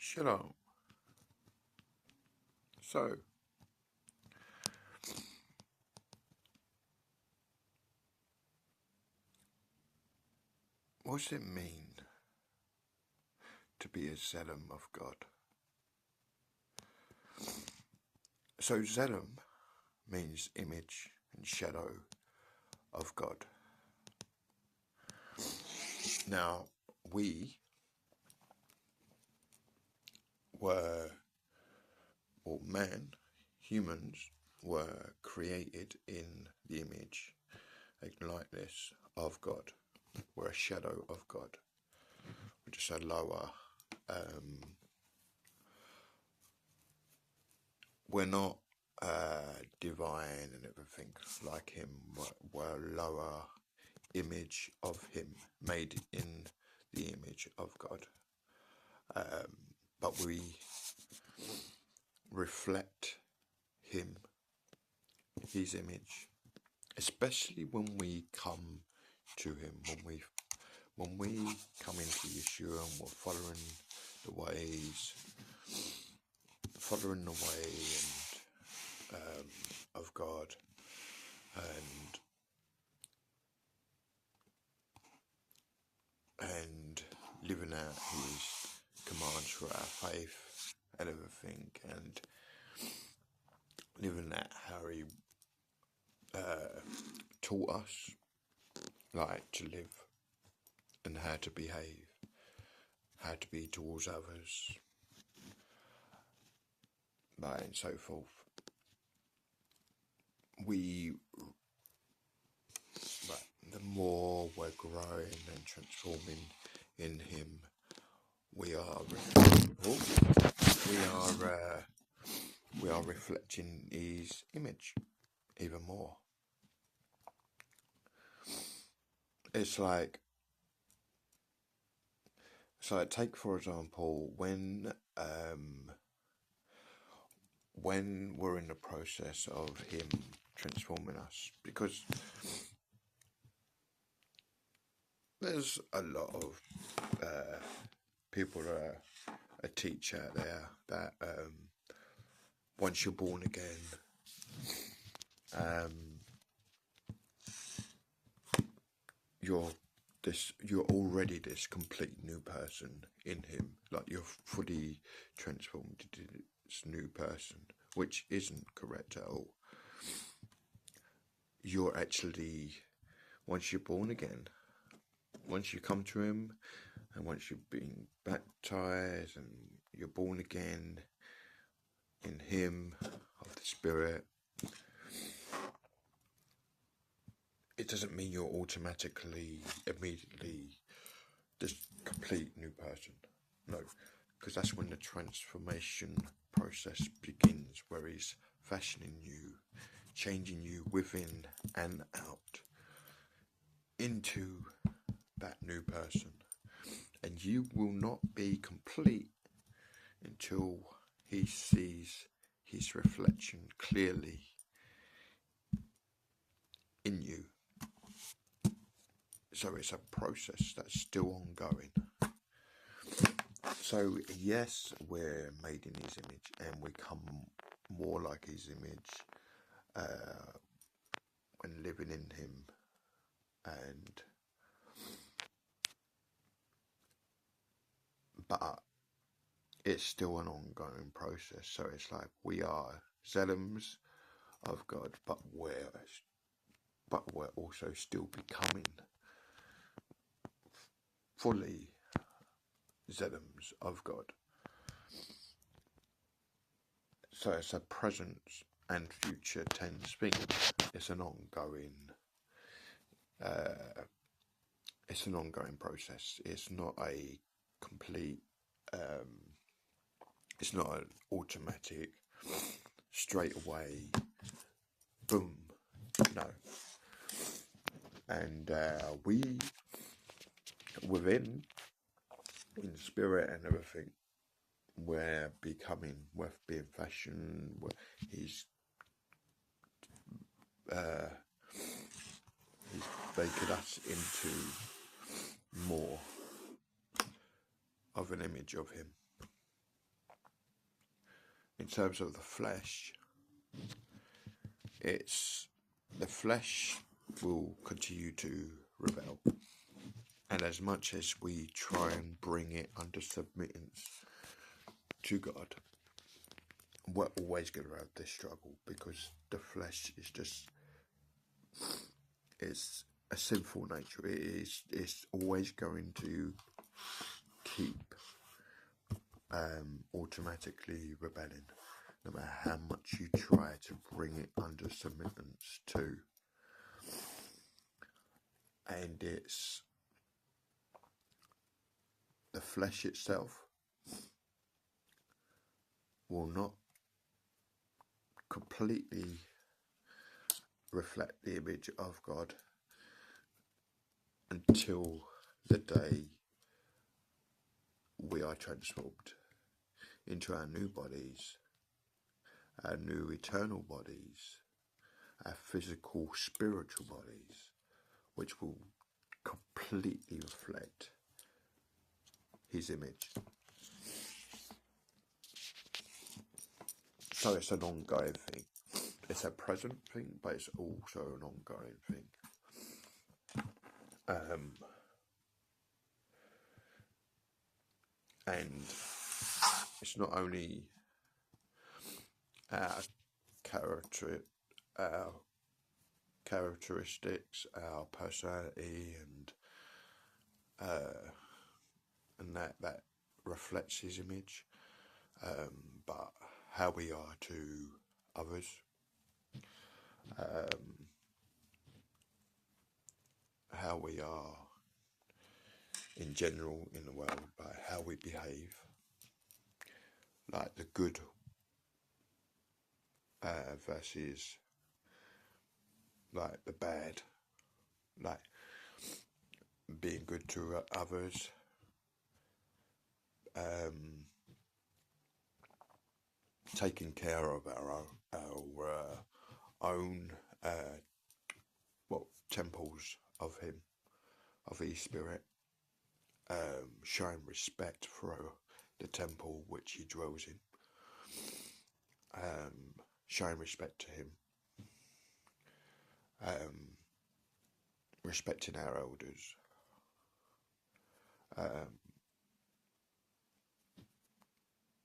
Shalom. So, what does it mean to be a Tzelem of God? So, Tzelem means image and shadow of God. Now, we were, or man, humans, were created in the image and likeness of God. We're a shadow of God. We're just a lower, we're not divine and everything like him. We're a lower image of him, made in the image of God. But we reflect him, his image, especially when we come to him, when we come into Yeshua and we're following the way of God, and living out his commands for our faith and everything, and living out how he taught us like to live and how to behave, how to be towards others, like, and so forth. The more we're growing and transforming in him, we are reflecting his image even more. It's like take for example when we're in the process of him transforming us, because there's a lot of people that teach out there that once you're born again, you're already this complete new person in him, like you're fully transformed into this new person, which isn't correct at all. You're actually, once you're born again, once you come to him, and once you've been baptized and you're born again in him of the Spirit, it doesn't mean you're automatically, immediately this complete new person. No, because that's when the transformation process begins, where he's fashioning you, changing you within and out into that new person. And you will not be complete until he sees his reflection clearly in you. So it's a process that's still ongoing. So yes, we're made in his image and we come more like his image when living in him, but it's still an ongoing process. So it's like we are Tzelems of God, but we're also still becoming fully Tzelems of God. So it's a present and future tense thing. It's an ongoing process. It's not a complete, it's not an automatic, straight away, boom, no. And we, within, in spirit and everything, we're being fashioned, he's making us into more of an image of him. in terms of the flesh, the flesh will continue to rebel. And as much as we try and bring it under submittance to God, we're always going to have this struggle, because the flesh is just, it's a sinful nature. It's always going to keep automatically rebelling, no matter how much you try to bring it under submittance to. And it's the flesh itself will not completely reflect the image of God until the day we are transformed into our new bodies, our new eternal bodies, our physical, spiritual bodies, which will completely reflect his image. So it's an ongoing thing. It's a present thing, but it's also an ongoing thing. And it's not only our characteristics, our personality, and that reflects his image, but how we are to others, how we are in general in the world, like how we behave, like the good versus like the bad, like being good to others, taking care of our own temples of him, of his spirit, showing respect for the temple which he dwells in, showing respect to him, respecting our elders,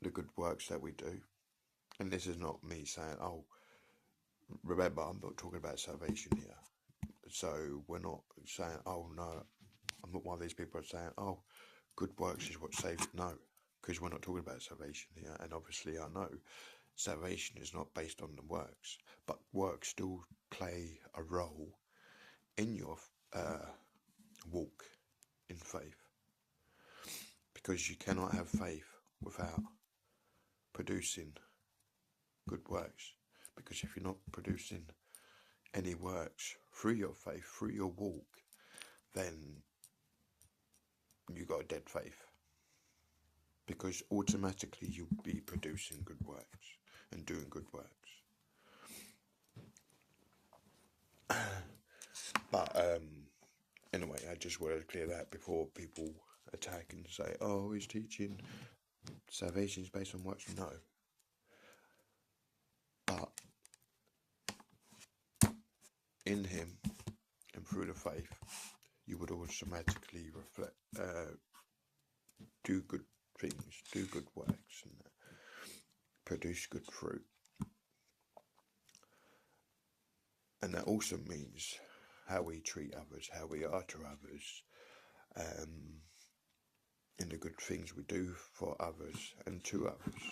the good works that we do. And this is not me saying, oh, remember, I'm not talking about salvation here. So we're not saying, oh no, I'm not one of these people saying, oh, good works is what saves it. No, because we're not talking about salvation here. And obviously I know salvation is not based on the works, but works still play a role in your walk in faith. Because you cannot have faith without producing good works. Because if you're not producing any works through your faith, through your walk, then you got a dead faith. Because automatically you'll be producing good works and doing good works. But anyway, I just wanted to clear that before people attack and say, oh, he's teaching salvation is based on works. No. But in him and through the faith, you would automatically reflect, do good things, do good works, and produce good fruit. And that also means how we treat others, how we are to others, in the good things we do for others and to others.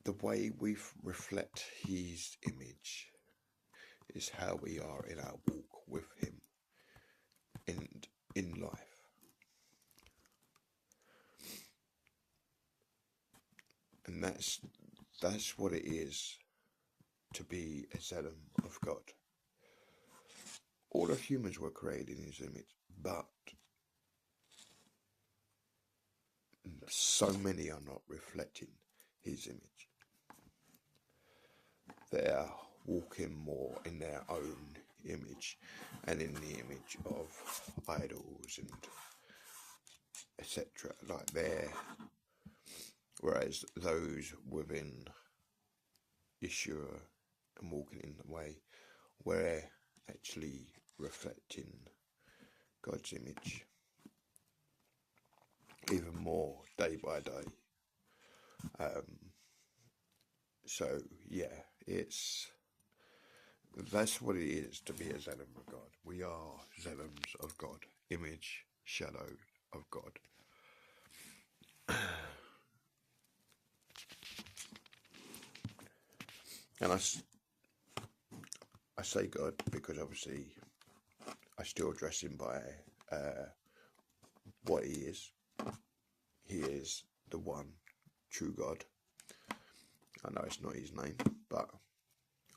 The way we reflect his image is how we are in our walk with him in life. And that's what it is to be a Tzelem of God. All of humans were created in his image, but so many are not reflecting his image. They are walking more in their own image and in the image of idols and etc. like there. Whereas those within Yeshua and walking in the way, we're actually reflecting God's image even more day by day. So yeah, that's what it is to be a Tzelem of God. We are Tzelems of God, image, shadow of God. And I say God because obviously I still address him by what he is. He is the one true God. I know it's not his name, but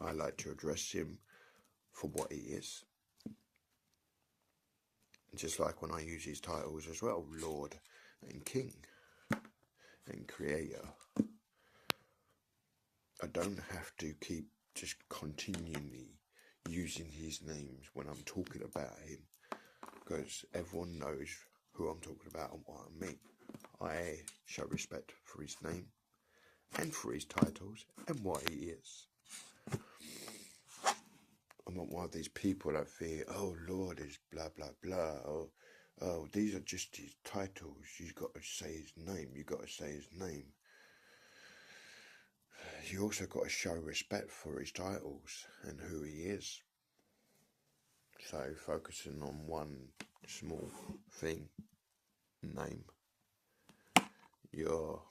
I like to address him for what he is. Just like when I use his titles as well, Lord and King and Creator. I don't have to keep just continually using his names when I'm talking about him, because everyone knows who I'm talking about and what I mean. I show respect for his name and for his titles and what he is. I'm not one of these people that think, oh, Lord is blah, blah, blah. Oh, these are just his titles. You've got to say his name. You've got to say his name. You also got to show respect for his titles and who he is. So focusing on one small thing, name, you're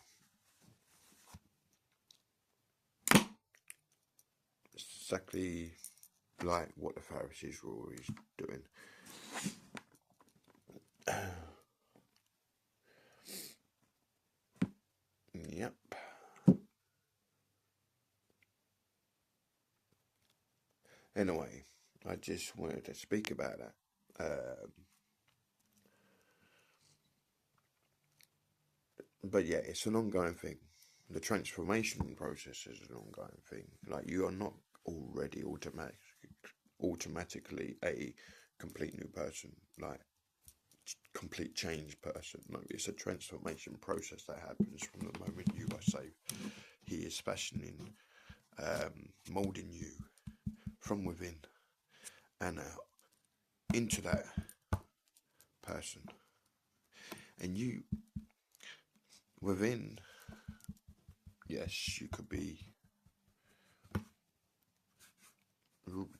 exactly like what the Pharisees were always doing. Yep. Anyway, I just wanted to speak about that. But yeah, it's an ongoing thing. The transformation process is an ongoing thing. Like, you are not already automatically a complete new person, like complete changed person. No, it's a transformation process that happens from the moment you are saved. He is fashioning, moulding you from within and out into that person. And you, within, yes, you could be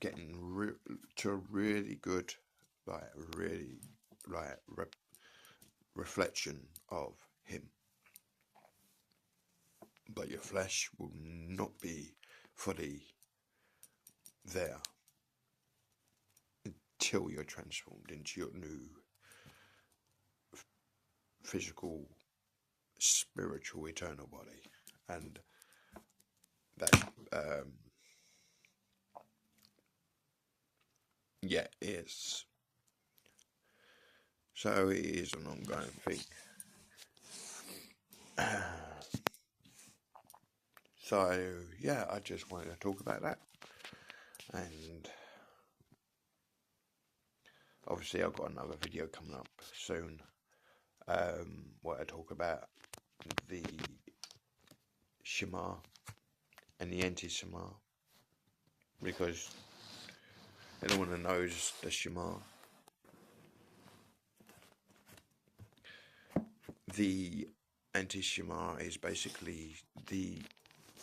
getting to a really good, reflection of him. But your flesh will not be fully there until you're transformed into your new physical, spiritual, eternal body. And that, yeah, is. So it is an ongoing thing. So, yeah, I just wanted to talk about that. And obviously I've got another video coming up soon, where I talk about the Shema and the anti-Shema, because anyone who knows the Shema, the anti-Shema is basically the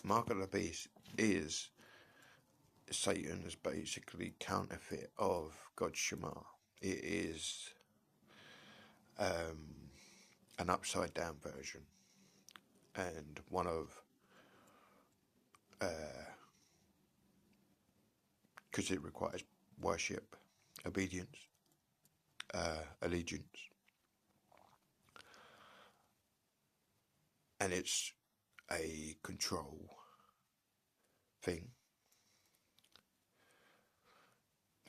mark of the beast is Satan's basically counterfeit of God's Shema. It is an upside down version, and one of because it requires worship, obedience, allegiance, and it's a control thing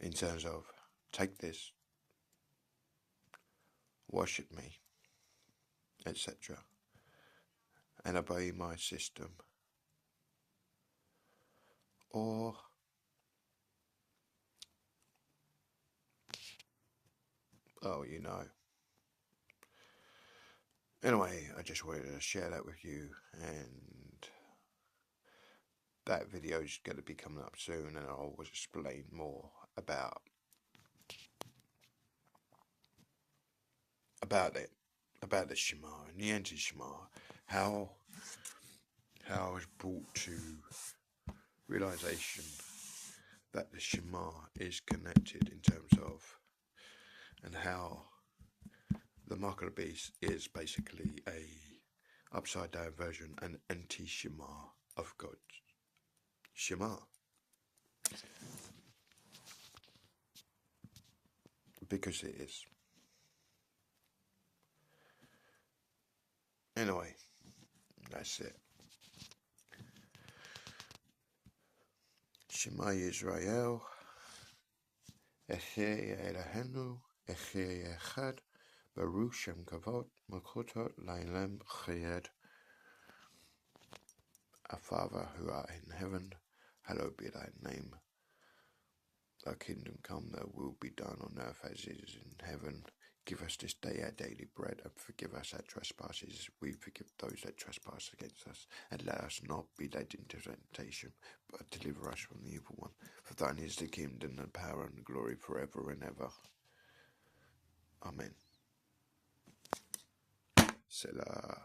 in terms of take this, worship me, etc., and obey my system, or Oh, you know. Anyway, I just wanted to share that with you, and that video is going to be coming up soon, and I'll explain more about it, about the Shema and the anti-Shema, how I was brought to realization that the Shema is connected in terms of, and how the mark of the beast is basically a upside down version, an anti-Shema of God's Shema. Because it is. Anyway, that's it. Shema Yisrael, Echei Eloheinu, Echei Echad, Baruch Shem Kavod, Makotot Lailem Chayed. Our Father who art in heaven, hallowed be thy name. Thy kingdom come, thy will be done on earth as it is in heaven. Give us this day our daily bread, and forgive us our trespasses, as we forgive those that trespass against us. And let us not be led into temptation, but deliver us from the evil one. For thine is the kingdom, and the power, and the glory, forever and ever. Amen. Selah.